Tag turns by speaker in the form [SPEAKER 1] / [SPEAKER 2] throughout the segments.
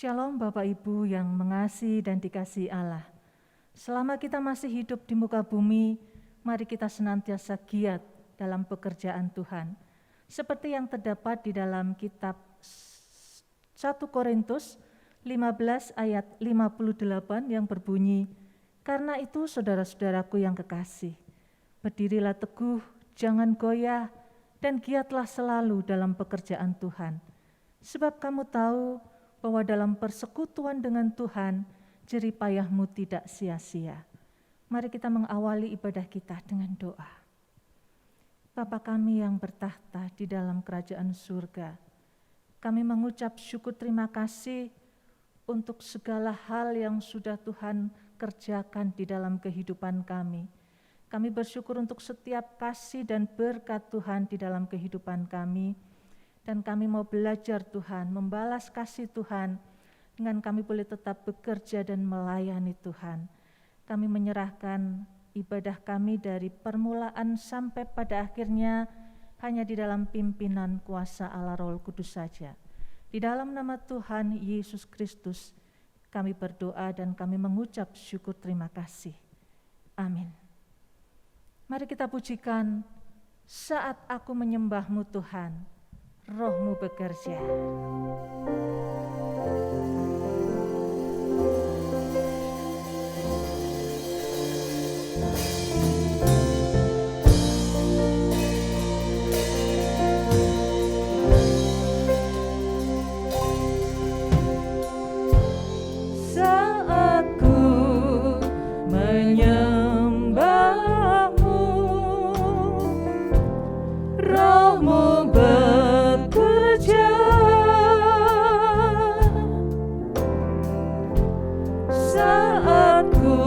[SPEAKER 1] Shalom Bapak Ibu yang mengasihi dan dikasihi Allah. Selama kita masih hidup di muka bumi, mari kita senantiasa giat dalam pekerjaan Tuhan. Seperti yang terdapat di dalam kitab 1 Korintus 15 ayat 58 yang berbunyi, "Karena itu saudara-saudaraku yang kekasih, berdirilah teguh, jangan goyah, dan giatlah selalu dalam pekerjaan Tuhan. Sebab kamu tahu bahwa dalam persekutuan dengan Tuhan, jerih payahmu tidak sia-sia." Mari kita mengawali ibadah kita dengan doa. Bapa kami yang bertahta di dalam kerajaan surga, kami mengucap syukur terima kasih untuk segala hal yang sudah Tuhan kerjakan di dalam kehidupan kami. Kami bersyukur untuk setiap kasih dan berkat Tuhan di dalam kehidupan kami. Dan kami mau belajar Tuhan, membalas kasih Tuhan, dengan kami boleh tetap bekerja dan melayani Tuhan. Kami menyerahkan ibadah kami dari permulaan sampai pada akhirnya hanya di dalam pimpinan kuasa Allah Roh Kudus saja. Di dalam nama Tuhan Yesus Kristus, kami berdoa dan kami mengucap syukur terima kasih. Amin. Mari kita pujikan, "Saat aku menyembah-Mu Tuhan, Roh-Mu bekerja." Saat ku menyembah-Mu, Roh-Mu bekerja. Saat ku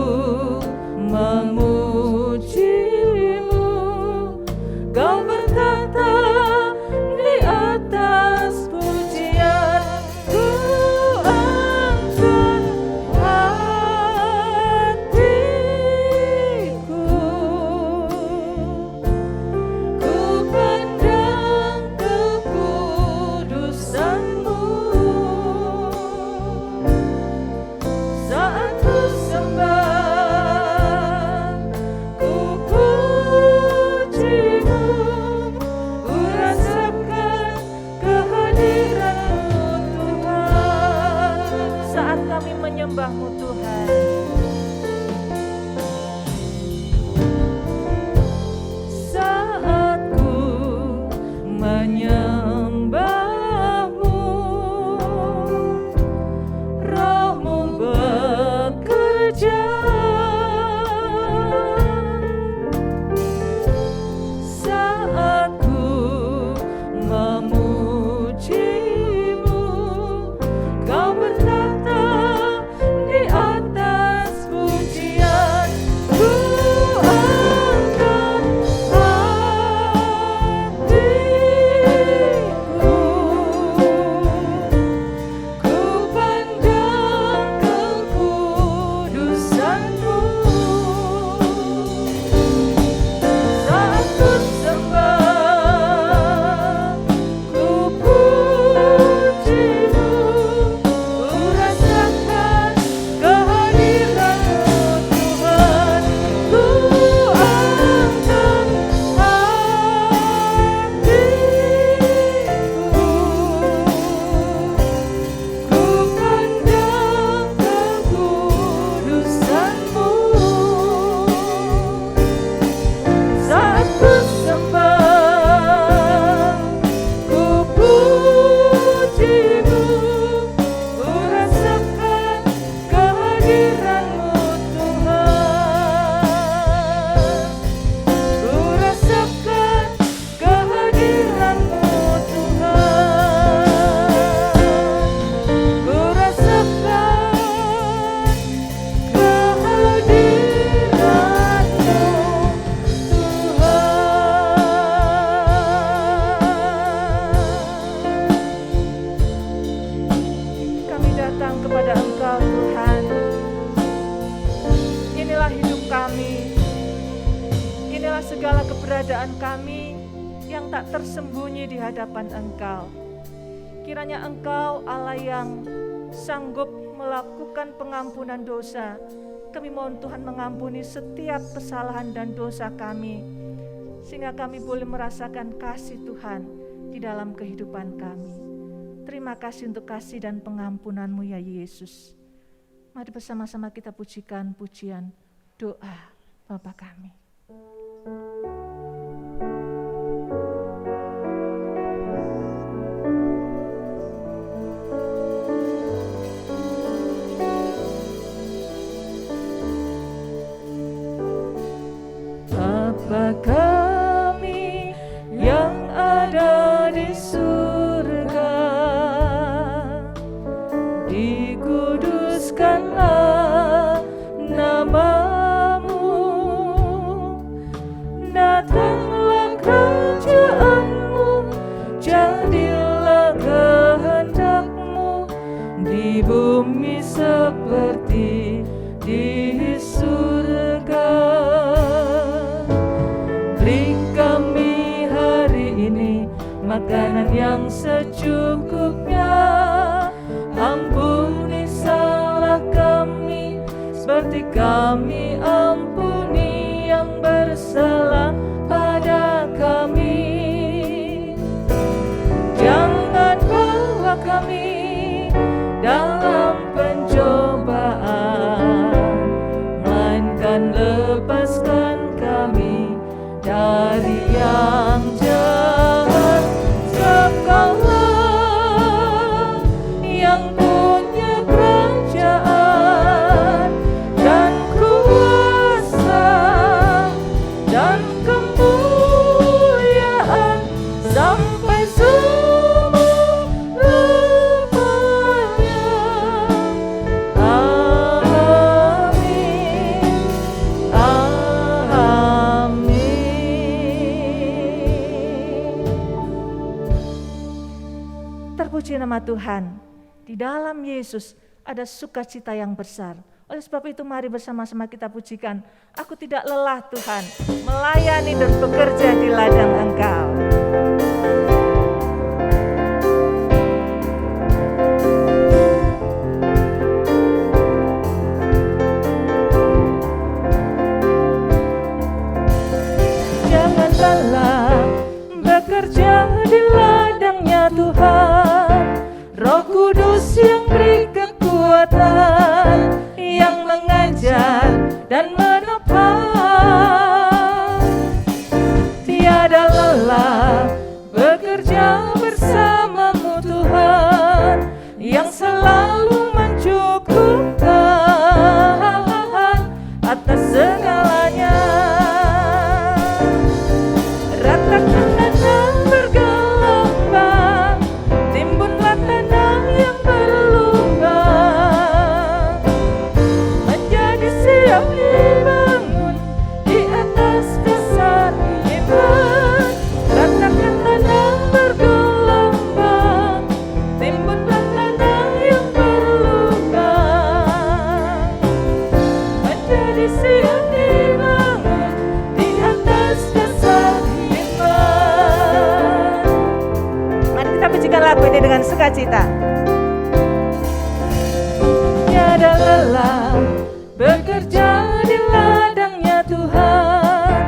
[SPEAKER 1] memuji-Mu, Kau berkata di atas pujian, ku angkat hatiku, ku pandang kekudusan-Mu. Saat ku sembah, ku puji-Mu, ku rasakan kehadiran-Mu Tuhan. Saat kami menyembah-Mu Tuhan, saat ku menyembah-Mu, Roh-Mu bekerja. Saat ku memuji-Mu, Kau berkata di atas pujian, ku angkat hatiku, ku pandang kekudusan-Mu. Saat ku sembah, ku puji-Mu, ku rasakan kehadiran-Mu Tuhan. Ku angkat hatiku, ku pandang kekudusan-Mu. Saat ku sembah, ku puji-Mu, ku rasakan kehadiran-Mu Tuhan. Ku rasakan kehadiran-Mu Tuhan. Ku rasakan kehadiran-Mu Tuhan. Kami datang kepada Engkau Tuhan. Inilah hidup kami. Inilah segala keberadaan kami yang tak tersembunyi di hadapan Engkau. Kiranya Engkau Allah yang sanggup melakukan pengampunan dosa. Kami mohon Tuhan mengampuni setiap kesalahan dan dosa kami, sehingga kami boleh merasakan kasih Tuhan di dalam kehidupan kami. Terima kasih untuk kasih dan pengampunan-Mu ya Yesus. Mari bersama-sama kita pujikan pujian doa Bapa kami. Bapa kami yang ada di surga, dikuduskanlah nama-Mu, datanglah kerajaan-Mu, jadilah kehendak-Mu di bumi seperti di surga. Beri kami hari ini makanan yang secukupnya, ampuni salah kami seperti kami ampuni yang bersalah pada kami. Jangan bawa kami dalam pencobaan, melainkan lepaskan kami dari yang jahat. Sebab-Kaulah yang punya kerajaan dan kuasa dan kemuliaan sampai selamanya. Amin. Amin. Terpuji nama Tuhan. Di dalam Yesus ada sukacita yang besar. Oleh sebab itu mari bersama-sama kita pujikan. Aku tidak lelah Tuhan melayani dan bekerja di ladang Engkau. Jangan lelah bekerja di ladangnya Tuhan. Roh Kudus yang beri kekuatan, yang mengajar dan menopang. Tiada lelah bekerja bersama-Mu Tuhan, yang selalu mencukupkan atas segalanya. Ratakan tanah bergelombang, timbunlah tanah yang berlubang, menjadi siap dibangun di atas dasar iman. Ratakan tanah bergelombang, timbunlah tanah yang berlubang, menjadi siap dibangun di atas dasar iman. Mari kita pujikan lagu ini dengan sukacita. Tiada lelah bekerja di ladangnya Tuhan,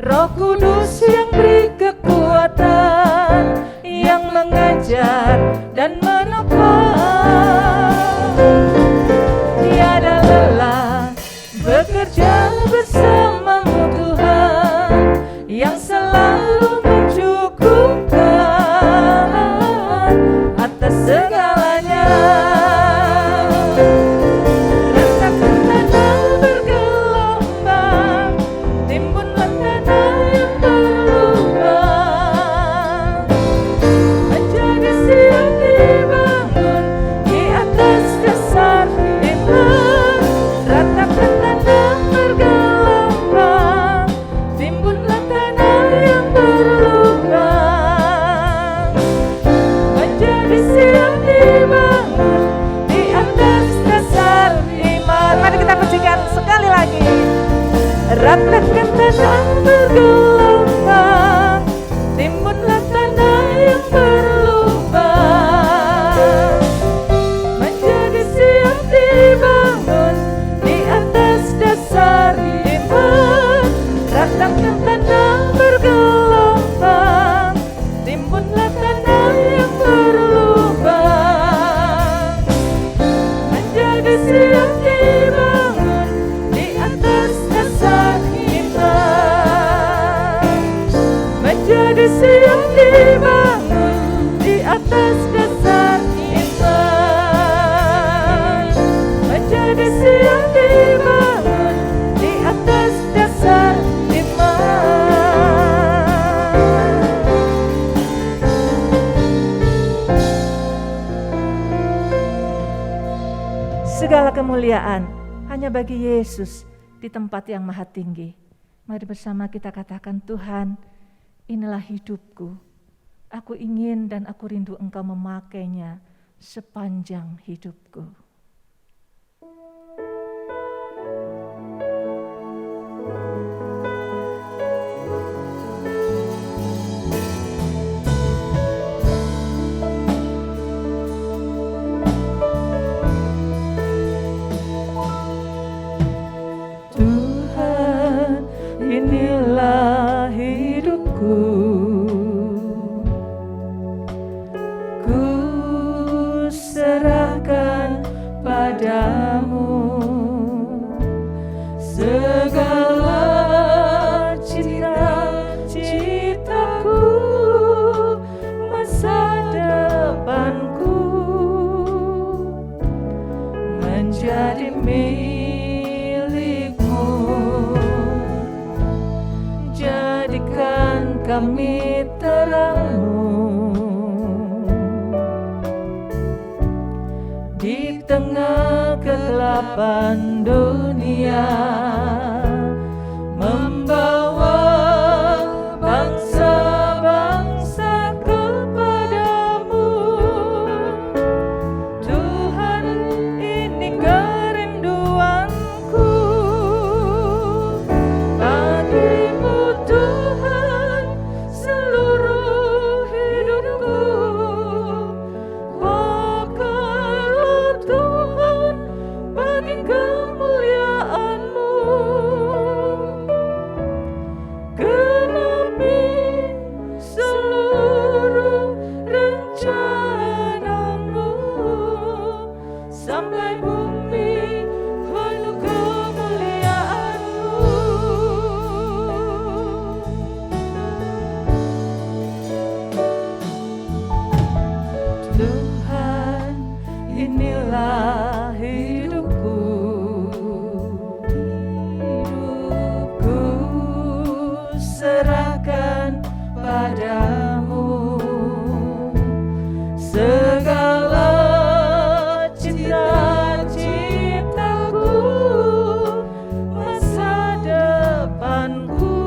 [SPEAKER 1] Roh Kudus yang beri kekuatan, yang mengajar dan menopang. Tiada lelah bekerja bersama-Mu Tuhan, yang selalu mencukupkan atas segalanya. Rasakan tanah bergelombang, timbunlah tanah yang berlubang, menjadi siap dibangun di atas dasar iman. Ratakan tanah bergelombang, timbunlah tanah yang berlubang, menjadi siap dibangun di atas dasar iman. Mari kita pujikan sekali lagi. Ratakan tanah bergelombang, timbunlah tanah yang berlubang, menjadi kemuliaan hanya bagi Yesus di tempat yang maha tinggi. Mari bersama kita katakan, Tuhan, inilah hidupku. Aku ingin dan aku rindu Engkau memakainya sepanjang hidupku. Tuhan, inilah hidupku. Ku serahkan padamu segala cita-citaku, masa depanku menjadi milikmu. Jadikan kami terangmu di tengah kegelapan dunia, membawa bangsa-bangsa kepadamu. Tuhan, ini kerinduanku bagimu, Tuhan, seluruh hidupku. Pakailah Tuhan bagi kemuliaan-Mu. Genapi seluruh rencana-Mu sampai bumi penuh kemuliaan-Mu. Tuhan, inilah hidupku. Ku serahkan padamu segala cita-citaku, masa depanku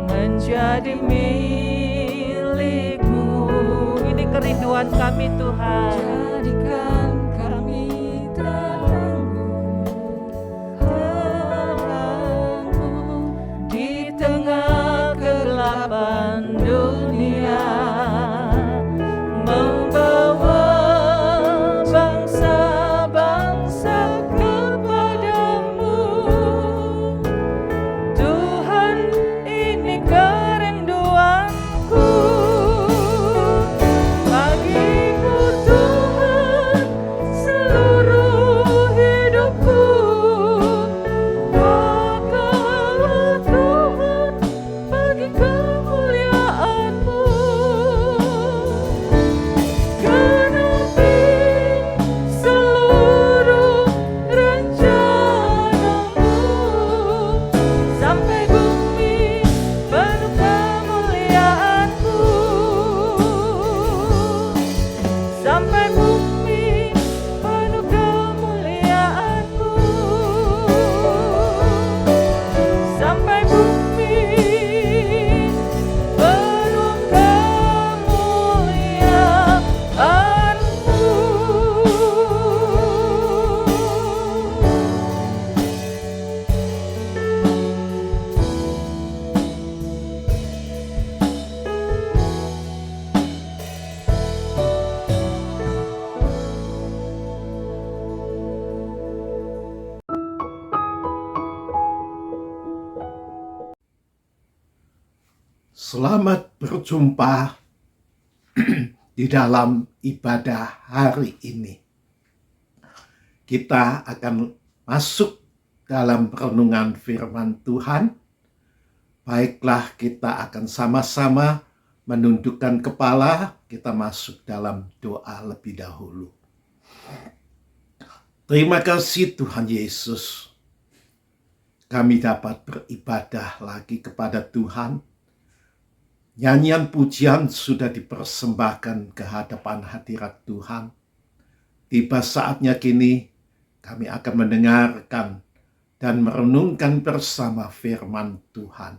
[SPEAKER 1] menjadi milikmu. Ini kerinduan kami, Tuhan. Jadikan kami terangmu di tengah kegelapan dunia, membawa bangsa-bangsa kepadamu. Tuhan, ini kerinduanku bagimu, Tuhan, seluruh hidupku. Pakailah Tuhan bagi kemuliaan-Mu. Genapi seluruh rencana-Mu sampai bumi penuh kemuliaan-Mu. Sampai bumi penuh kemuliaan-Mu. Sampai bumi penuh
[SPEAKER 2] Selamat berjumpa di dalam ibadah hari ini. Kita akan masuk dalam renungan firman Tuhan. Baiklah, kita akan sama-sama menundukkan kepala, kita masuk dalam doa lebih dahulu. Terima kasih Tuhan Yesus. Kami dapat beribadah lagi kepada Tuhan. Nyanyian pujian sudah dipersembahkan ke hadapan hadirat Tuhan. tiba saatnya kini kami akan mendengarkan dan merenungkan bersama firman Tuhan.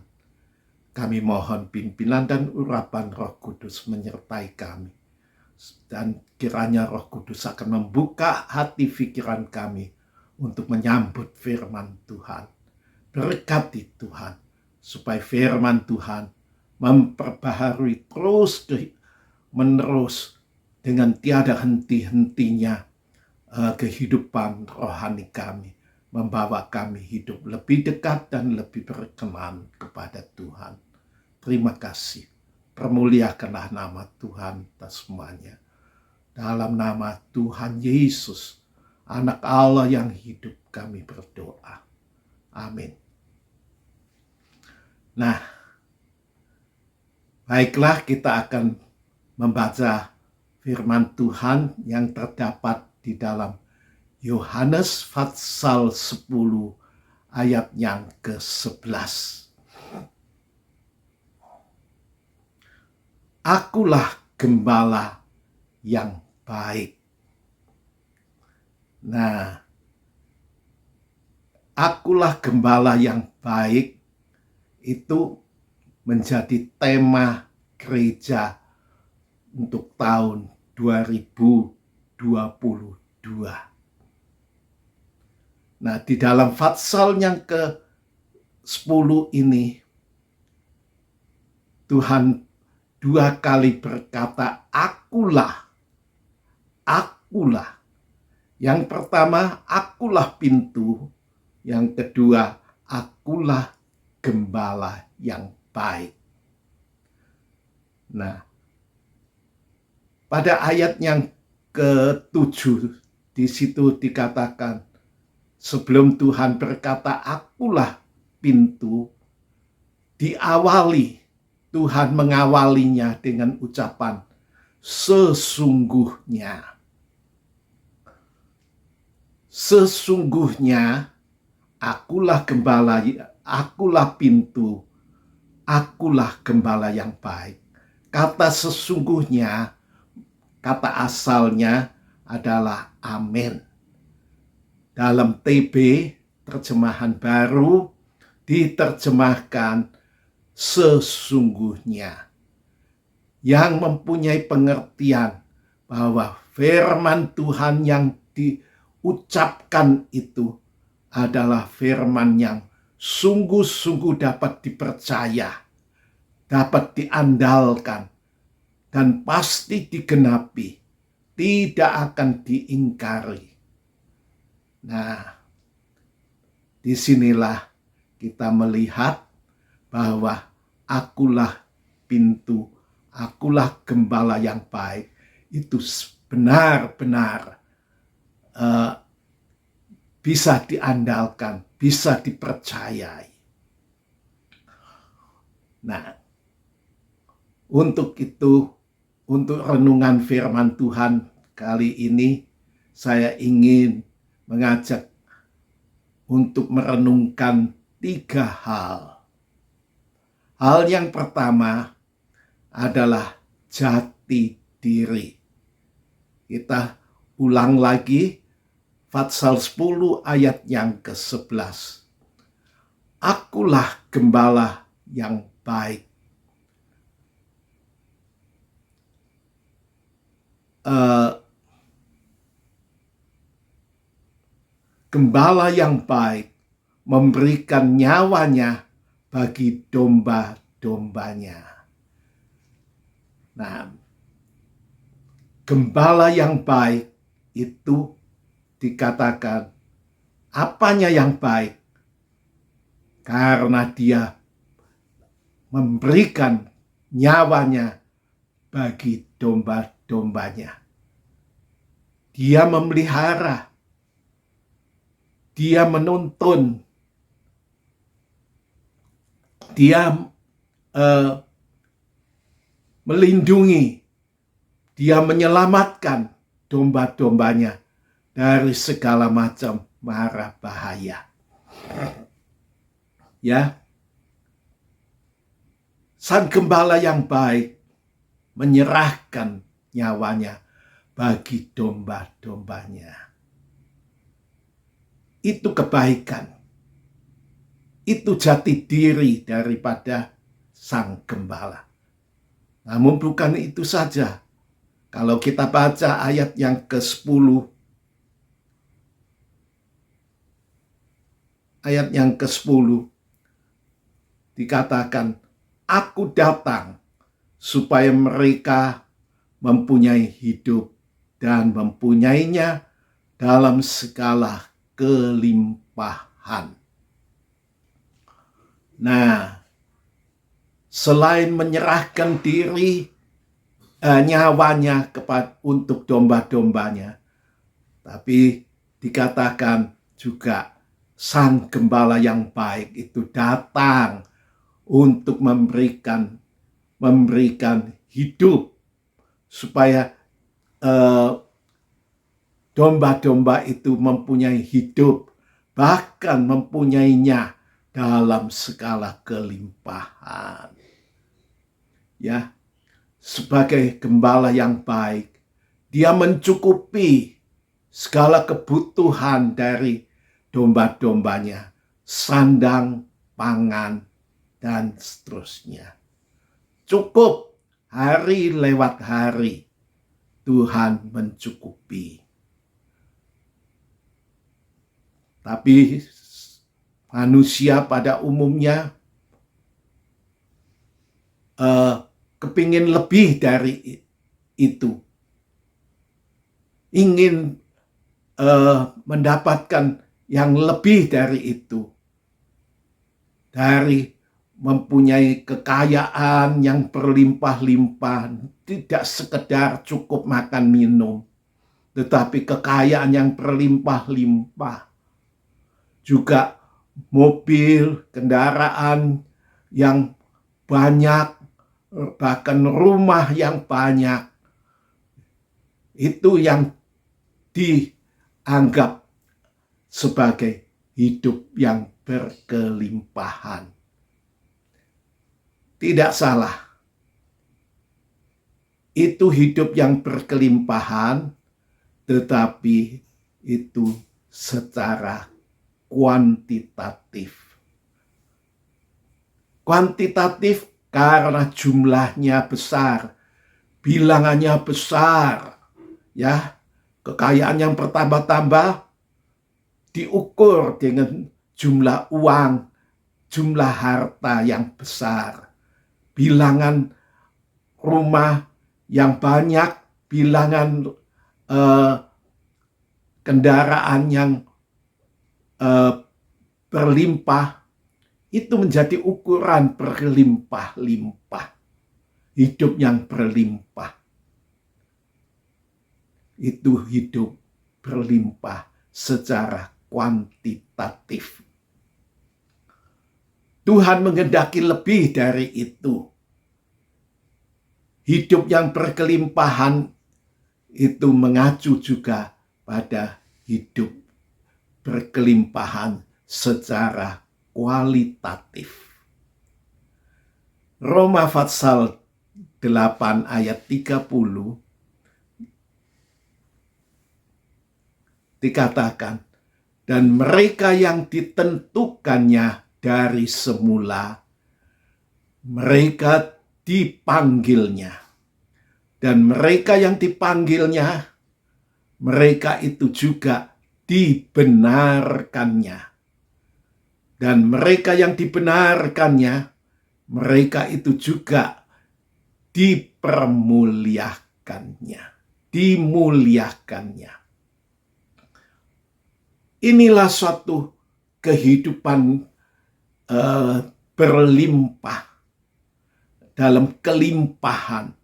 [SPEAKER 2] Kami mohon pimpinan dan urapan Roh Kudus menyertai kami. Dan kiranya Roh Kudus akan membuka hati pikiran kami untuk menyambut firman Tuhan. Berkati Tuhan, supaya firman Tuhan memperbaharui terus menerus dengan tiada henti-hentinya kehidupan rohani kami, membawa kami hidup lebih dekat dan lebih berkenan kepada Tuhan. Terima kasih. Permuliakanlah nama Tuhan atas semuanya. Dalam nama Tuhan Yesus, Anak Allah yang hidup, kami berdoa. Amin. Nah, baiklah, kita akan membaca firman Tuhan yang terdapat di dalam Yohanes pasal 10 ayat yang ke-11. Akulah gembala yang baik. Nah, akulah gembala yang baik itu menjadi tema gereja untuk tahun 2022. Nah, di dalam pasal yang ke-10 ini, Tuhan 2 kali berkata, akulah. Akulah. Yang pertama, akulah pintu. Yang kedua, akulah gembala yang baik. Nah, pada ayat yang ke-7 di situ dikatakan, sebelum Tuhan berkata akulah pintu, diawali, Tuhan mengawalinya dengan ucapan sesungguhnya. Sesungguhnya akulah gembala, akulah pintu, akulah gembala yang baik. Kata sesungguhnya, kata asalnya adalah amin. Dalam TB, terjemahan baru, diterjemahkan sesungguhnya. Yang mempunyai pengertian bahwa firman Tuhan yang diucapkan itu adalah firman yang sungguh-sungguh dapat dipercaya, dapat diandalkan, dan pasti digenapi, tidak akan diingkari. Nah, disinilah kita melihat bahwa akulah pintu, akulah gembala yang baik, itu benar-benar bisa diandalkan, bisa dipercayai. Nah, untuk itu, untuk renungan firman Tuhan kali ini, saya ingin mengajak untuk merenungkan 3 hal. Hal yang pertama adalah jati diri. Kita ulang lagi pasal 10 ayat yang ke-11. Akulah gembala yang baik. Gembala yang baik memberikan nyawanya bagi domba-dombanya. Nah, gembala yang baik itu dikatakan apanya yang baik? Karena dia memberikan nyawanya bagi domba-dombanya. Dia memelihara, dia menuntun, dia melindungi, dia menyelamatkan domba-dombanya dari segala macam mara bahaya. Ya, sang gembala yang baik menyerahkan nyawanya bagi domba-dombanya. Itu kebaikan. Itu jati diri daripada sang gembala. Namun bukan itu saja. Kalau kita baca ayat yang ke-10, dikatakan, "Aku datang supaya mereka mempunyai hidup dan mempunyainya dalam segala kelimpahan." Nah, selain menyerahkan diri nyawanya untuk domba-dombanya, tapi dikatakan juga sang gembala yang baik itu datang untuk memberikan hidup supaya domba-domba itu mempunyai hidup, bahkan mempunyainya dalam segala kelimpahan. Ya, sebagai gembala yang baik, dia mencukupi segala kebutuhan dari domba-dombanya, sandang, pangan, dan seterusnya. Cukup hari lewat hari, Tuhan mencukupi. Tapi manusia pada umumnya kepingin lebih dari itu. Ingin mendapatkan yang lebih dari itu. Dari mempunyai kekayaan yang berlimpah-limpah, tidak sekedar cukup makan minum, tetapi kekayaan yang berlimpah-limpah. Juga mobil, kendaraan yang banyak, bahkan rumah yang banyak. Itu yang dianggap sebagai hidup yang berkelimpahan. Tidak salah. Itu hidup yang berkelimpahan, tetapi itu secara kuantitatif. Kuantitatif karena jumlahnya besar, bilangannya besar, ya, kekayaan yang bertambah-tambah diukur dengan jumlah uang, jumlah harta yang besar, bilangan rumah yang banyak, bilangan kendaraan yang berlimpah, itu menjadi ukuran berlimpah-limpah. Hidup yang berlimpah. Itu hidup berlimpah secara kuantitatif. Tuhan menghendaki lebih dari itu. Hidup yang berkelimpahan itu mengacu juga pada hidup berkelimpahan secara kualitatif. Roma pasal 8 ayat 30 dikatakan, dan mereka yang ditentukannya dari semula, mereka dipanggilnya. Dan mereka yang dipanggilnya, mereka itu juga dibenarkannya. Dan mereka yang dibenarkannya, mereka itu juga dimuliakannya. Inilah suatu kehidupan berlimpah dalam kelimpahan.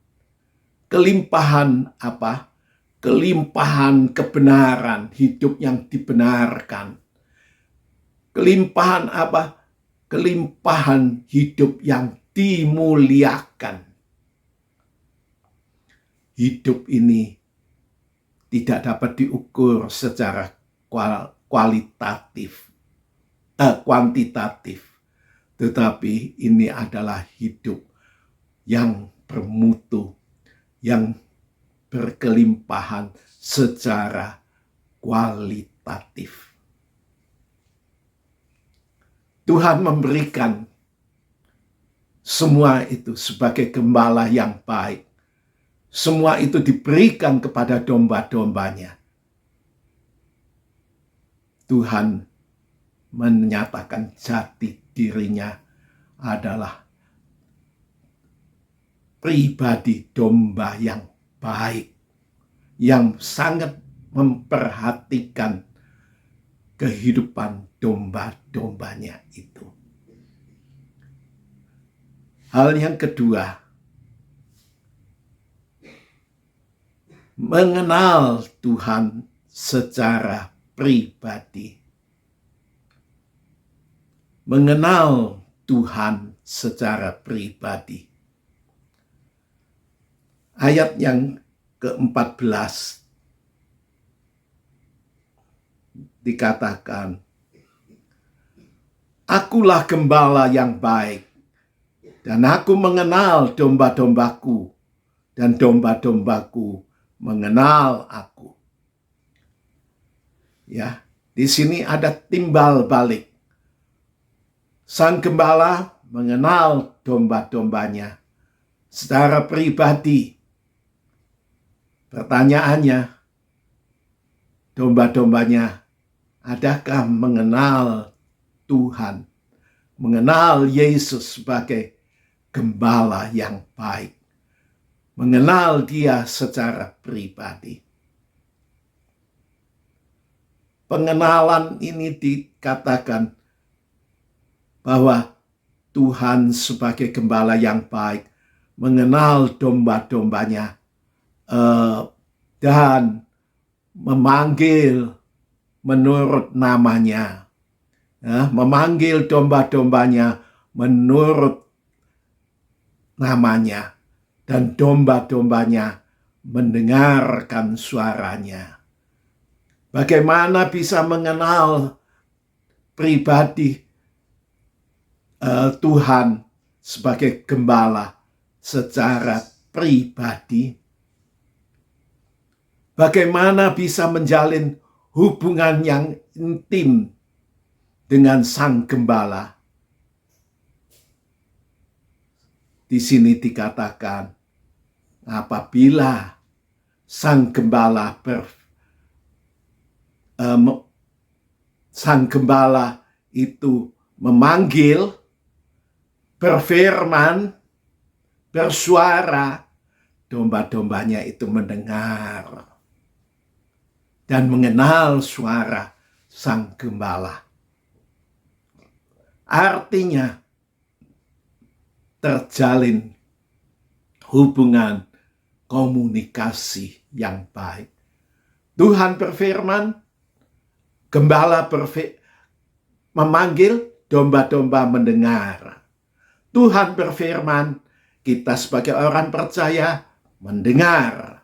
[SPEAKER 2] Kelimpahan apa? Kelimpahan kebenaran, hidup yang dibenarkan. Kelimpahan apa? Kelimpahan hidup yang dimuliakan. Hidup ini tidak dapat diukur secara kuantitatif, tetapi ini adalah hidup yang bermutu, yang berkelimpahan secara kualitatif. Tuhan memberikan semua itu sebagai gembala yang baik. Semua itu diberikan kepada domba-dombanya. Tuhan menyatakan jati dirinya adalah pribadi domba yang baik, yang sangat memperhatikan kehidupan domba-dombanya itu. Hal yang kedua, mengenal Tuhan secara pribadi. Mengenal Tuhan secara pribadi. Ayat yang ke-14 dikatakan, "Akulah gembala yang baik, dan aku mengenal domba-dombaku, dan domba-dombaku mengenal aku." Ya, di sini ada timbal balik. Sang gembala mengenal domba-dombanya secara pribadi. Pertanyaannya, domba-dombanya adakah mengenal Tuhan, mengenal Yesus sebagai gembala yang baik, mengenal Dia secara pribadi? Pengenalan ini dikatakan bahwa Tuhan sebagai gembala yang baik mengenal domba-dombanya dan memanggil menurut namanya, memanggil domba-dombanya menurut namanya, dan domba-dombanya mendengarkan suaranya. Bagaimana bisa mengenal pribadi Tuhan sebagai gembala secara pribadi? Bagaimana bisa menjalin hubungan yang intim dengan sang gembala? Di sini dikatakan, apabila sang gembala itu memanggil, berfirman, bersuara, domba-dombanya itu mendengar dan mengenal suara sang gembala. Artinya terjalin hubungan komunikasi yang baik. Tuhan berfirman, gembala memanggil, domba-domba mendengar. Tuhan berfirman, kita sebagai orang percaya mendengar.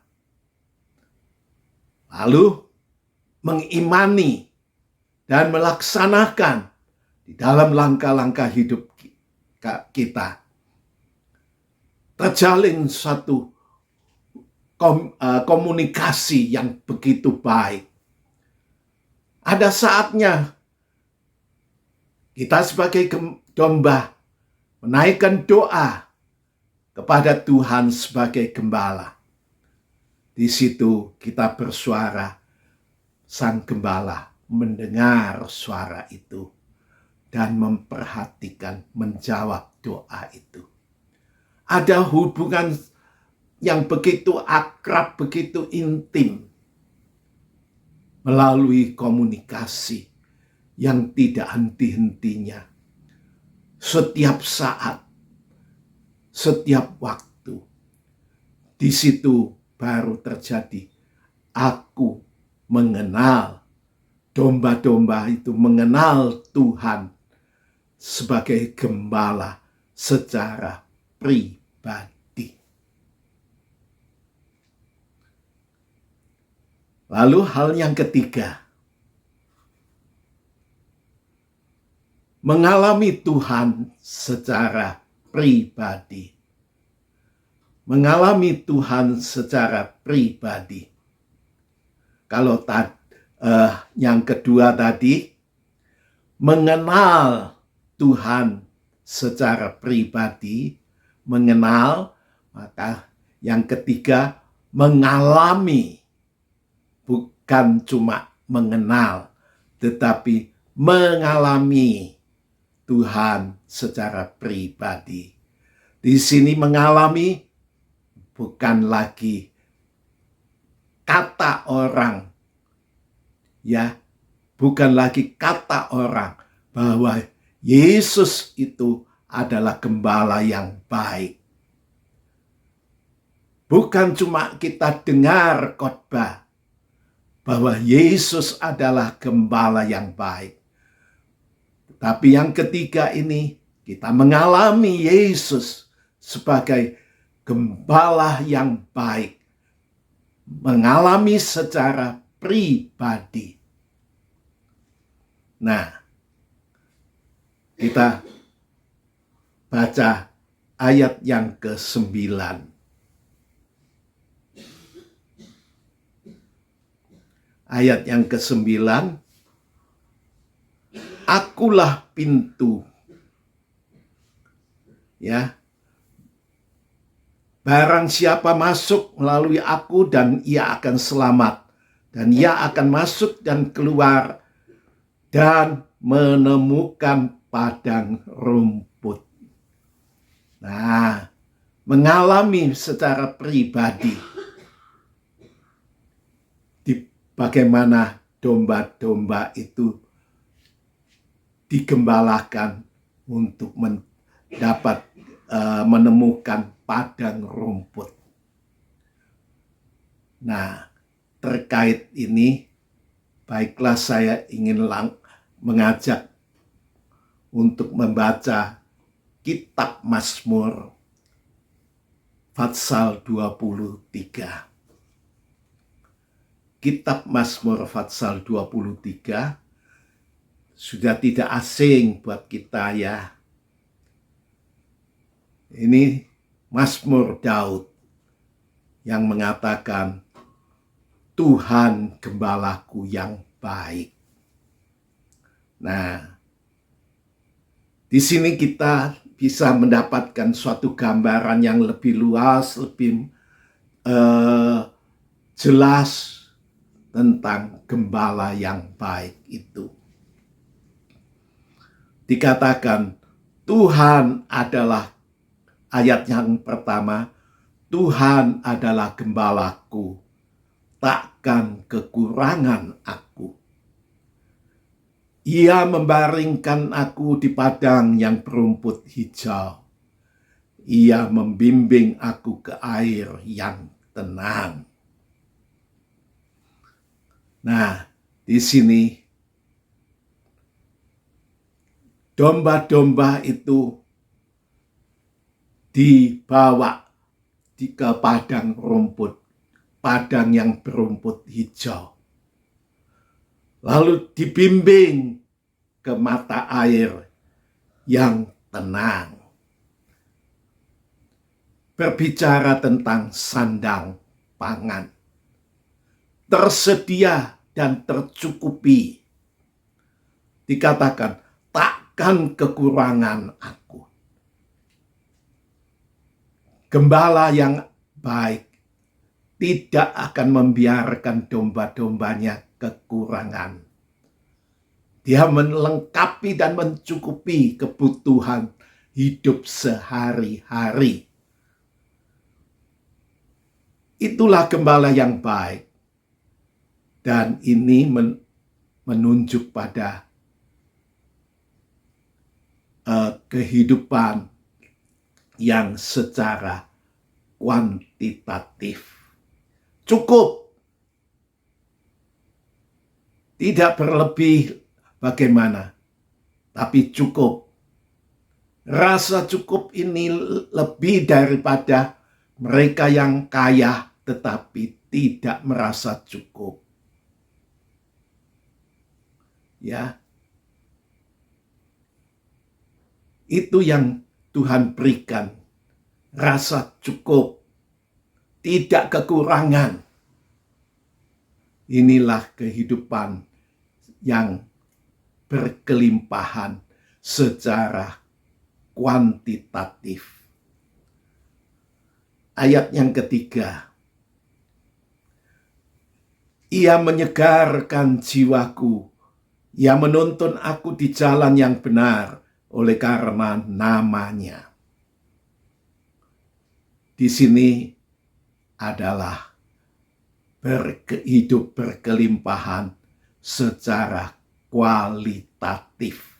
[SPEAKER 2] Lalu mengimani dan melaksanakan di dalam langkah-langkah hidup kita. Terjalin satu komunikasi yang begitu baik. Ada saatnya kita sebagai domba menaikkan doa kepada Tuhan sebagai gembala. Di situ kita bersuara, sang gembala mendengar suara itu dan memperhatikan, menjawab doa itu. Ada hubungan yang begitu akrab, begitu intim melalui komunikasi yang tidak henti-hentinya. Setiap saat, setiap waktu. Di situ baru terjadi, aku mengenal, domba-domba itu mengenal Tuhan sebagai gembala secara pribadi. Lalu hal yang ketiga, mengalami Tuhan secara pribadi. mengalami Tuhan secara pribadi. Kalau yang kedua tadi, mengenal Tuhan secara pribadi, mengenal, maka yang ketiga, mengalami, bukan cuma mengenal, tetapi mengalami Tuhan secara pribadi. Di sini mengalami bukan lagi kata orang, ya, bukan lagi kata orang bahwa Yesus itu adalah gembala yang baik. Bukan cuma kita dengar khotbah bahwa Yesus adalah gembala yang baik. Tapi yang ketiga ini, kita mengalami Yesus sebagai gembala yang baik. Mengalami secara pribadi. Nah, kita baca ayat yang ke-9. Ayat yang ke-9, akulah pintu. Ya. Barang siapa masuk melalui aku dan ia akan selamat. Dan ia akan masuk dan keluar dan menemukan padang rumput. Nah, mengalami secara pribadi bagaimana domba-domba itu digembalakan untuk dapat menemukan padang rumput. Nah, terkait ini, baiklah saya ingin mengajak untuk membaca Kitab Mazmur Fatsal 23. Kitab Mazmur Fatsal 23 sudah tidak asing buat kita ya. Ini Mazmur Daud yang mengatakan, Tuhan gembalaku yang baik. Nah, di sini kita bisa mendapatkan suatu gambaran yang lebih luas, lebih jelas tentang gembala yang baik itu. Dikatakan Tuhan adalah, ayat yang pertama, Tuhan adalah gembalaku, takkan kekurangan aku. Ia membaringkan aku di padang yang berumput hijau. Ia membimbing aku ke air yang tenang. Nah, di sini domba-domba itu dibawa ke padang rumput, padang yang berumput hijau. Lalu dibimbing ke mata air yang tenang. Berbicara tentang sandang pangan. Tersedia dan tercukupi. Dikatakan, takkan kekurangan aku. Gembala yang baik tidak akan membiarkan domba-dombanya kekurangan. Dia melengkapi dan mencukupi kebutuhan hidup sehari-hari. Itulah gembala yang baik. Dan ini menunjuk pada kehidupan yang secara kuantitatif. Cukup. Tidak berlebih bagaimana, tapi cukup. Rasa cukup ini lebih daripada mereka yang kaya tetapi tidak merasa cukup. Ya. Itu yang Tuhan berikan. Rasa cukup tidak kekurangan. Inilah kehidupan yang berkelimpahan secara kuantitatif. Ayat yang ketiga. Ia menyegarkan jiwaku. Ia menuntun aku di jalan yang benar oleh karena namanya. Di sini adalah hidup berkelimpahan secara kualitatif.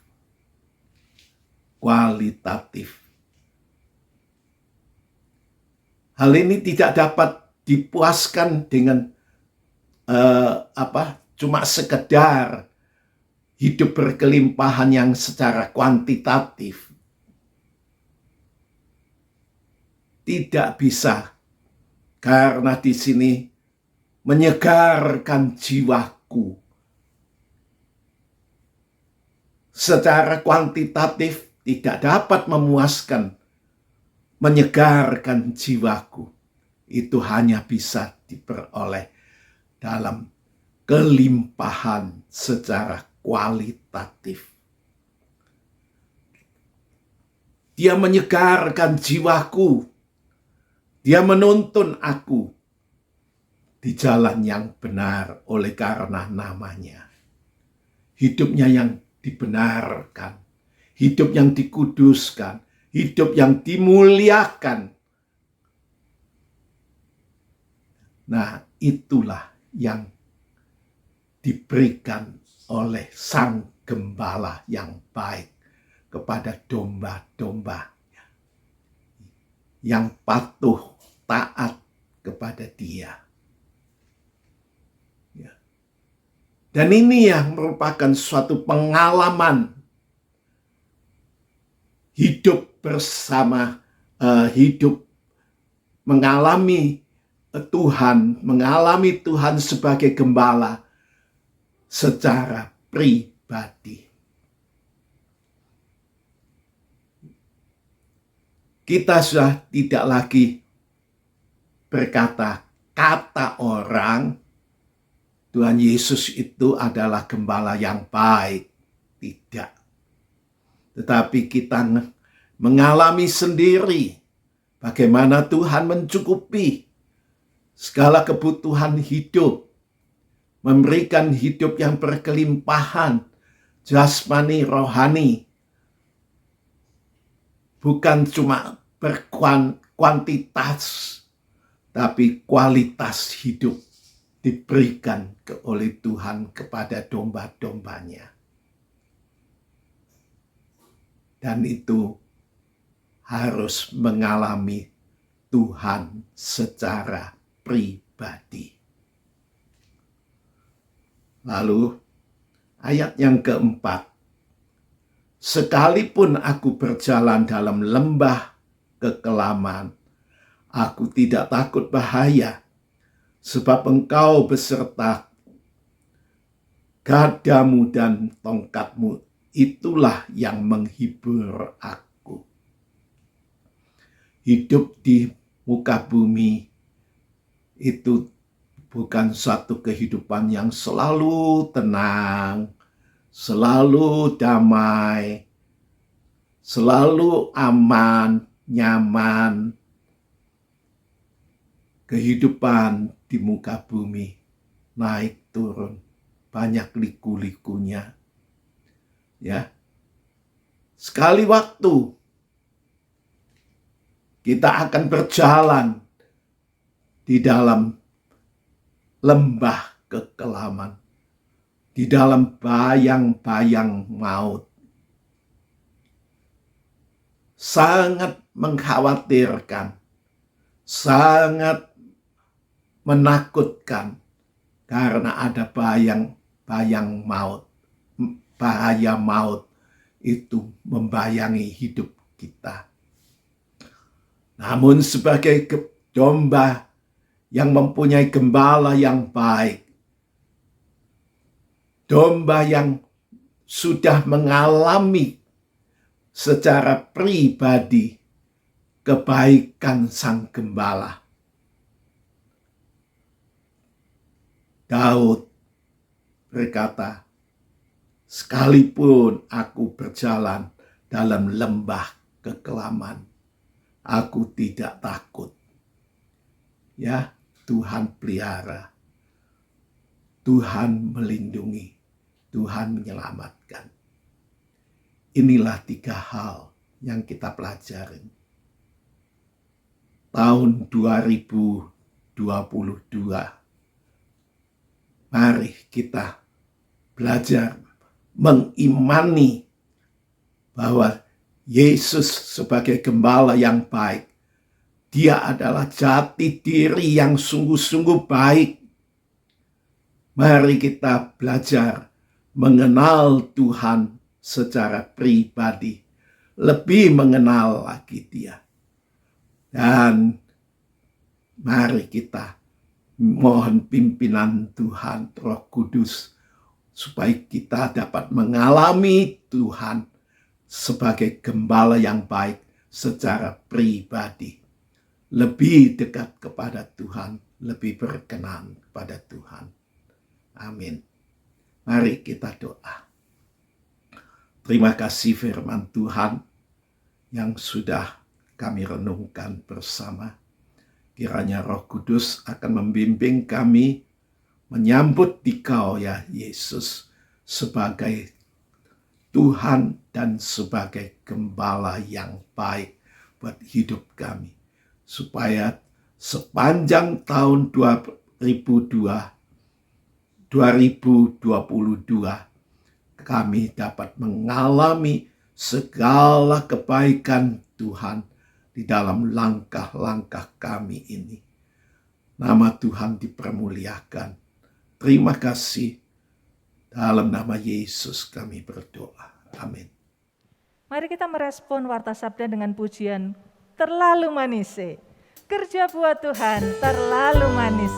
[SPEAKER 2] Hal ini tidak dapat dipuaskan dengan cuma sekedar hidup berkelimpahan yang secara kuantitatif. Tidak bisa, karena di sini menyegarkan jiwaku. Secara kuantitatif tidak dapat memuaskan, menyegarkan jiwaku. Itu hanya bisa diperoleh dalam kelimpahan secara kualitatif. Dia menyegarkan jiwaku. Dia menuntun aku di jalan yang benar oleh karena namanya. Hidupnya yang dibenarkan, hidup yang dikuduskan, hidup yang dimuliakan. Nah, itulah yang diberikan oleh Sang Gembala yang baik kepada domba-domba yang patuh, taat kepada Dia. Dan ini yang merupakan suatu pengalaman hidup bersama, hidup mengalami Tuhan sebagai gembala secara pribadi. Kita sudah tidak lagi berkata kata orang Tuhan Yesus itu adalah gembala yang baik. Tidak. Tetapi kita mengalami sendiri bagaimana Tuhan mencukupi segala kebutuhan hidup, memberikan hidup yang berkelimpahan, jasmani, rohani. Bukan cuma berkuantitas, tapi kualitas hidup diberikan oleh Tuhan kepada domba-dombanya. Dan itu harus mengalami Tuhan secara pribadi. Lalu ayat yang keempat. Sekalipun aku berjalan dalam lembah kekelaman, aku tidak takut bahaya, sebab Engkau beserta gadamu dan tongkatmu, itulah yang menghibur aku. Hidup di muka bumi itu bukan satu kehidupan yang selalu tenang, selalu damai, selalu aman, nyaman. Kehidupan di muka bumi naik turun, banyak liku-likunya. Ya. Sekali waktu kita akan berjalan di dalam lembah kekelaman, di dalam bayang-bayang maut. Sangat mengkhawatirkan, sangat menakutkan karena ada bayang maut. Bahaya maut itu membayangi hidup kita. Namun sebagai domba yang mempunyai gembala yang baik, domba yang sudah mengalami secara pribadi kebaikan Sang Gembala, Daud berkata, sekalipun aku berjalan dalam lembah kekelaman, aku tidak takut. Ya, Tuhan pelihara, Tuhan melindungi, Tuhan menyelamatkan. Inilah 3 hal yang kita pelajari. Tahun 2022, mari kita belajar mengimani bahwa Yesus sebagai gembala yang baik, Dia adalah jati diri yang sungguh-sungguh baik. Mari kita belajar mengenal Tuhan secara pribadi, lebih mengenal lagi Dia. Dan mari kita mohon pimpinan Tuhan Roh Kudus supaya kita dapat mengalami Tuhan sebagai gembala yang baik secara pribadi. Lebih dekat kepada Tuhan, lebih berkenan kepada Tuhan. Amin. Mari kita doa. Terima kasih firman Tuhan yang sudah kami renungkan bersama. Kiranya Roh Kudus akan membimbing kami menyambut Dikau ya Yesus sebagai Tuhan dan sebagai gembala yang baik buat hidup kami. Supaya sepanjang tahun 2022 kami dapat mengalami segala kebaikan Tuhan di dalam langkah-langkah kami ini. Nama Tuhan dipermuliakan. Terima kasih. Dalam nama Yesus kami berdoa. Amin.
[SPEAKER 1] Mari kita merespon Warta Sabda dengan pujian terlalu manis. Kerja buat Tuhan terlalu manis.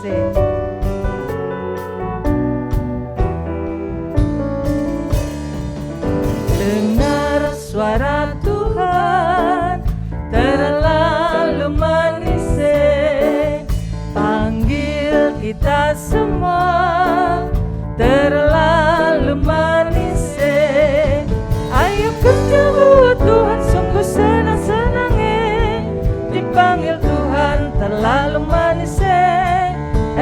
[SPEAKER 1] Dengar suara Tuhan terlalu manis, panggil kita semua terlalu manis. Ayo kerja buat Tuhan, sungguh senang-senangnya dipanggil Tuhan terlalu manis.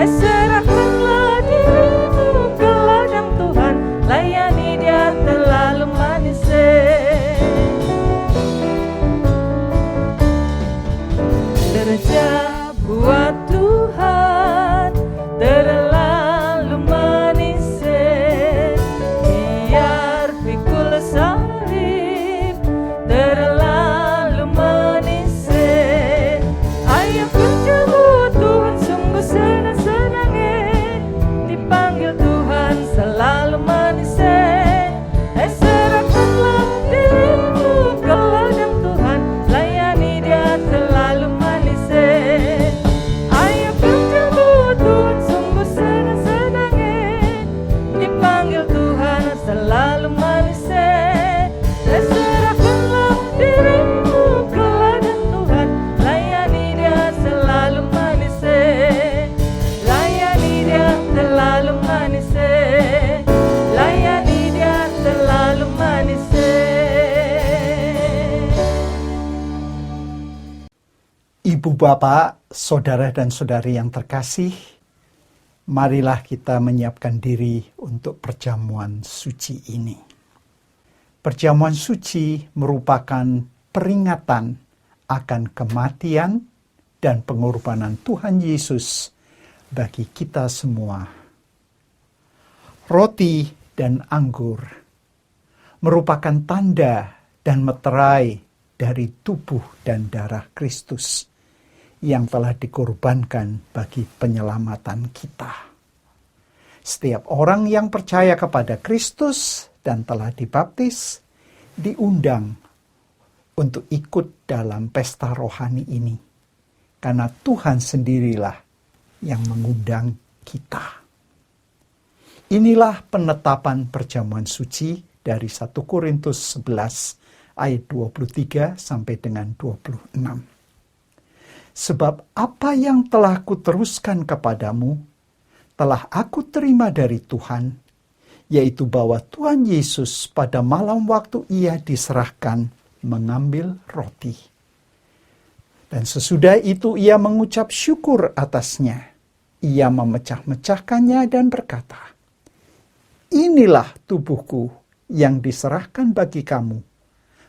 [SPEAKER 1] Serahkanlah dirimu ke ladang Tuhan, layani Dia terlalu manis. Kerja buat Tuhan terlalu manis, biar pikul salib terlalu manis. Ayo kerja buat Tuhan, sungguh senang-senangnya dipanggil Tuhan selalu manis. Serahkanlah dirimu ke ladang Tuhan, layani Dia terlalu manis. Ayo kerja buat Tuhan, sungguh senang-senangnya dipanggil Tuhan selalu manis. Serahkanlah dirimu ke ladang Tuhan, layani Dia selalu manis. Layani Dia terlalu manis. Layani Dia terlalu manis.
[SPEAKER 3] Ibu bapak, saudara dan saudari yang terkasih, marilah kita menyiapkan diri untuk perjamuan suci ini. Perjamuan suci merupakan peringatan akan kematian dan pengorbanan Tuhan Yesus bagi kita semua. Roti dan anggur merupakan tanda dan meterai dari tubuh dan darah Kristus yang telah dikorbankan bagi penyelamatan kita. Setiap orang yang percaya kepada Kristus dan telah dibaptis diundang untuk ikut dalam pesta rohani ini, karena Tuhan sendirilah yang mengundang kita. Inilah penetapan perjamuan suci dari 1 Korintus 11 ayat 23 sampai dengan 26. Sebab apa yang telah kuteruskan kepadamu, telah aku terima dari Tuhan, yaitu bahwa Tuhan Yesus pada malam waktu ia diserahkan mengambil roti. Dan sesudah itu ia mengucap syukur atasnya. Ia memecah-mecahkannya dan berkata, "Inilah tubuhku yang diserahkan bagi kamu.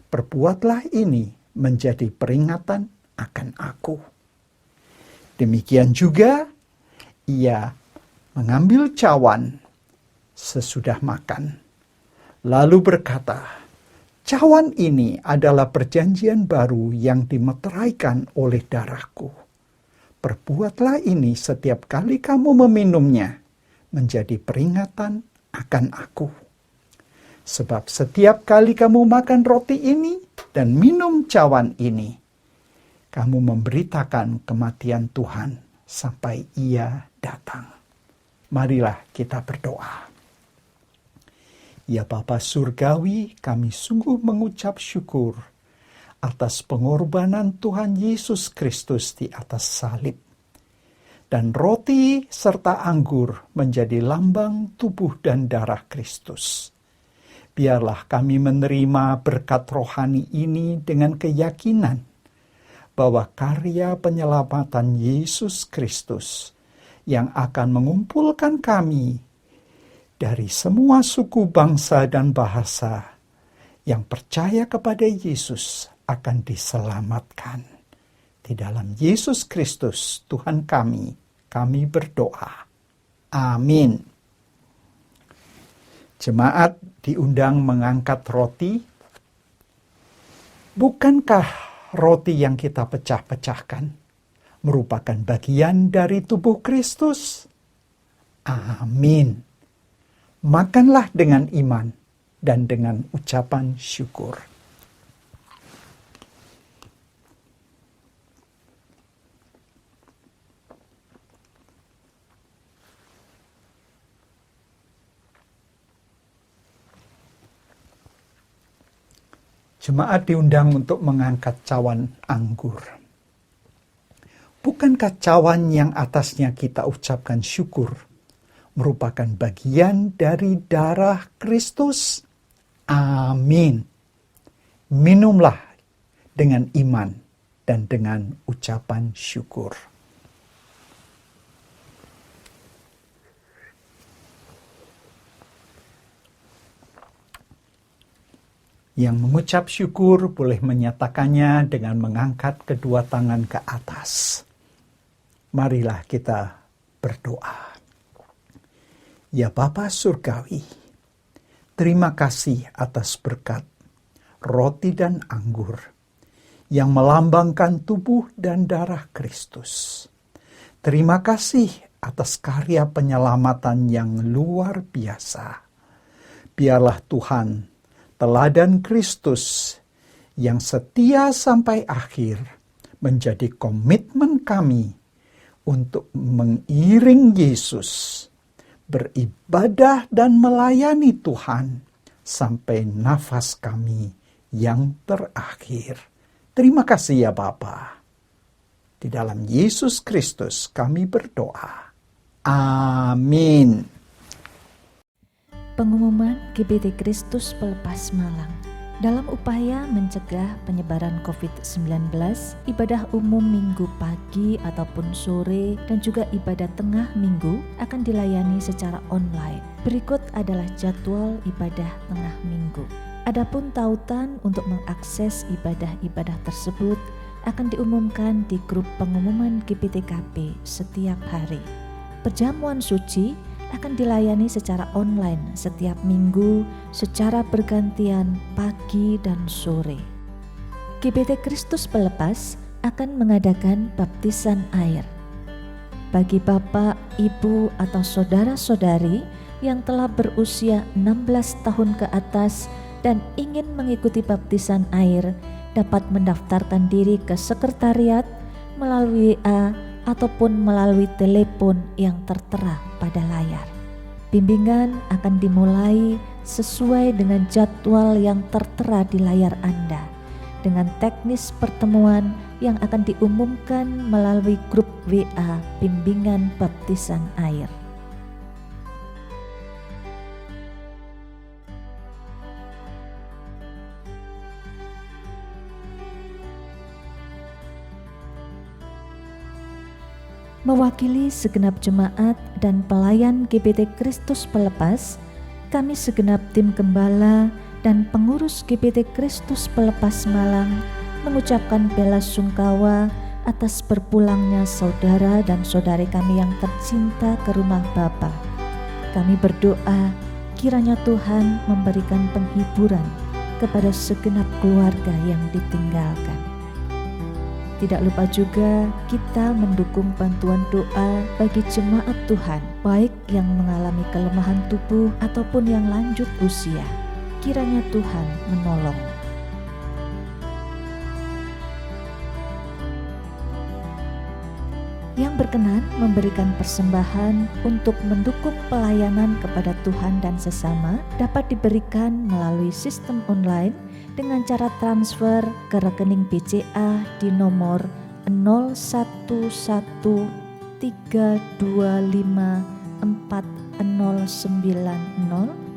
[SPEAKER 3] Perbuatlah ini menjadi peringatan akan aku." Demikian juga ia mengambil cawan sesudah makan, lalu berkata, "Cawan ini adalah perjanjian baru yang dimeteraikan oleh darahku. Perbuatlah ini setiap kali kamu meminumnya menjadi peringatan akan aku. Sebab setiap kali kamu makan roti ini dan minum cawan ini, kamu memberitakan kematian Tuhan sampai ia datang." Marilah kita berdoa. Ya Bapa Surgawi, kami sungguh mengucap syukur atas pengorbanan Tuhan Yesus Kristus di atas salib. Dan roti serta anggur menjadi lambang tubuh dan darah Kristus. Biarlah kami menerima berkat rohani ini dengan keyakinan bahwa karya penyelamatan Yesus Kristus yang akan mengumpulkan kami dari semua suku, bangsa, dan bahasa yang percaya kepada Yesus akan diselamatkan. Di dalam Yesus Kristus Tuhan kami berdoa. Amin. Jemaat diundang mengangkat roti. Bukankah roti yang kita pecah-pecahkan merupakan bagian dari tubuh Kristus? Amin. Makanlah dengan iman dan dengan ucapan syukur. Jemaat diundang untuk mengangkat cawan anggur. Bukankah cawan yang atasnya kita ucapkan syukur merupakan bagian dari darah Kristus? Amin. Minumlah dengan iman dan dengan ucapan syukur. Yang mengucap syukur boleh menyatakannya dengan mengangkat kedua tangan ke atas. Marilah kita berdoa. Ya Bapa Surgawi, terima kasih atas berkat roti dan anggur yang melambangkan tubuh dan darah Kristus. Terima kasih atas karya penyelamatan yang luar biasa. Biarlah Tuhan, teladan Kristus yang setia sampai akhir, menjadi komitmen kami untuk mengiring Yesus, beribadah dan melayani Tuhan sampai nafas kami yang terakhir. Terima kasih ya Bapa. Di dalam Yesus Kristus kami berdoa. Amin.
[SPEAKER 1] Pengumuman GBT Kristus Pelepas Malang. Dalam upaya mencegah penyebaran COVID-19, ibadah umum minggu pagi ataupun sore dan juga ibadah tengah minggu akan dilayani secara online. Berikut adalah jadwal ibadah tengah minggu. Adapun tautan untuk mengakses ibadah-ibadah tersebut akan diumumkan di grup pengumuman GBTKP setiap hari. Perjamuan suci akan dilayani secara online setiap minggu secara bergantian pagi dan sore. GBT Kristus Pelepas akan mengadakan baptisan air. Bagi Bapak, Ibu, atau saudara-saudari yang telah berusia 16 tahun ke atas dan ingin mengikuti baptisan air, dapat mendaftarkan diri ke sekretariat melalui WA ataupun melalui telepon yang tertera pada layar. Bimbingan akan dimulai sesuai dengan jadwal yang tertera di layar Anda, dengan teknis pertemuan yang akan diumumkan melalui grup WA Bimbingan Baptisan Air. Mewakili segenap jemaat dan pelayan GBT Kristus Pelepas, kami segenap tim gembala dan pengurus GBT Kristus Pelepas Malang mengucapkan bela sungkawa atas berpulangnya saudara dan saudari kami yang tercinta ke rumah Bapa. Kami berdoa kiranya Tuhan memberikan penghiburan kepada segenap keluarga yang ditinggalkan. Tidak lupa juga kita mendukung bantuan doa bagi jemaat Tuhan, baik yang mengalami kelemahan tubuh ataupun yang lanjut usia. Kiranya Tuhan menolong. Yang berkenan memberikan persembahan untuk mendukung pelayanan kepada Tuhan dan sesama dapat diberikan melalui sistem online dengan cara transfer ke rekening BCA di nomor 0113254090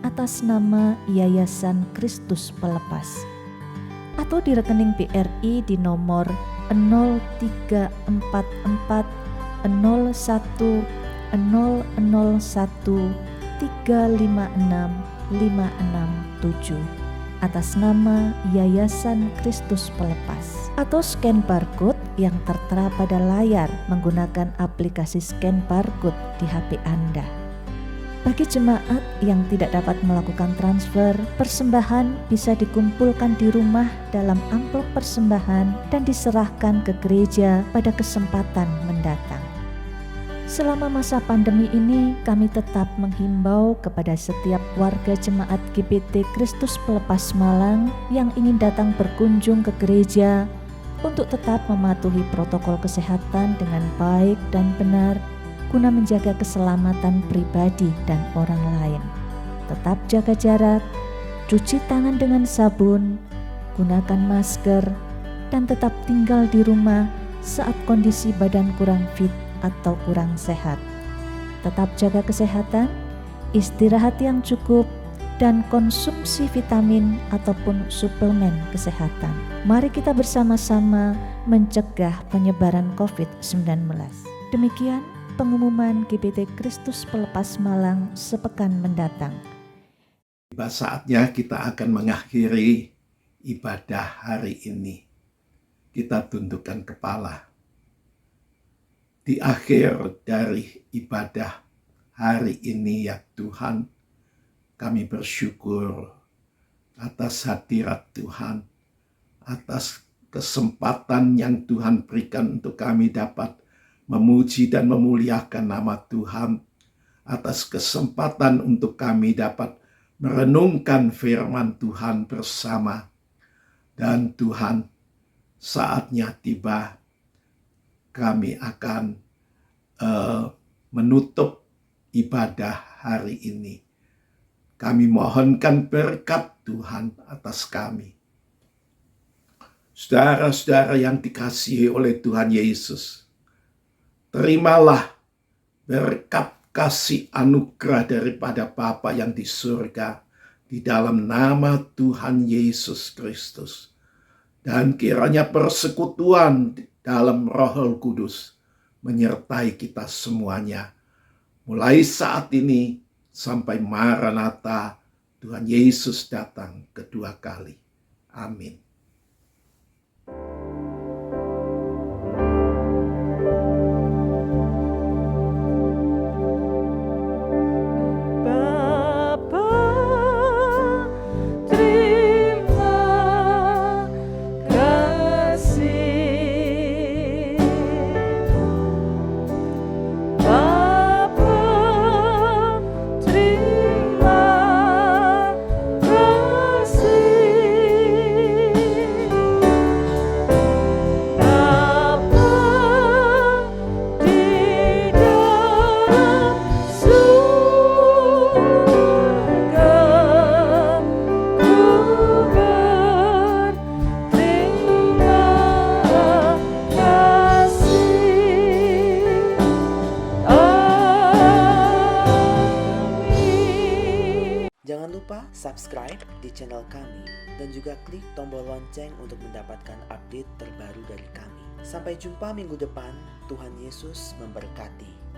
[SPEAKER 1] atas nama Yayasan Kristus Pelepas, atau di rekening BRI di nomor 03440013565667 atas nama Yayasan Kristus Pelepas, atau scan barcode yang tertera pada layar menggunakan aplikasi scan barcode di HP Anda. Bagi jemaat yang tidak dapat melakukan transfer, persembahan bisa dikumpulkan di rumah dalam amplop persembahan dan diserahkan ke gereja pada kesempatan mendatang. Selama masa pandemi ini, kami tetap menghimbau kepada setiap warga jemaat GBT Kristus Pelepas Malang yang ingin datang berkunjung ke gereja untuk tetap mematuhi protokol kesehatan dengan baik dan benar guna menjaga keselamatan pribadi dan orang lain. Tetap jaga jarak, cuci tangan dengan sabun, gunakan masker, dan tetap tinggal di rumah saat kondisi badan kurang fit atau kurang sehat. Tetap jaga kesehatan, istirahat yang cukup, dan konsumsi vitamin ataupun suplemen kesehatan. Mari kita bersama-sama mencegah penyebaran COVID-19. Demikian pengumuman GBT Kristus Pelepas Malang sepekan mendatang.
[SPEAKER 2] Tiba saatnya kita akan mengakhiri ibadah hari ini. Kita tundukkan kepala. Di akhir dari ibadah hari ini, ya Tuhan, kami bersyukur atas hadirat Tuhan, atas kesempatan yang Tuhan berikan untuk kami dapat memuji dan memuliakan nama Tuhan, atas kesempatan untuk kami dapat merenungkan firman Tuhan bersama. Dan Tuhan, saatnya tiba, kami akan menutup ibadah hari ini. Kami mohonkan berkat Tuhan atas kami. Saudara-saudara yang dikasihi oleh Tuhan Yesus, terimalah berkat kasih anugerah daripada Bapa yang di surga di dalam nama Tuhan Yesus Kristus. Dan kiranya persekutuan dalam Roh Kudus menyertai kita semuanya, mulai saat ini sampai Maranatha, Tuhan Yesus datang kedua kali. Amin.
[SPEAKER 4] Jangan lupa subscribe di channel kami dan juga klik tombol lonceng untuk mendapatkan update terbaru dari kami. Sampai jumpa minggu depan. Tuhan Yesus memberkati.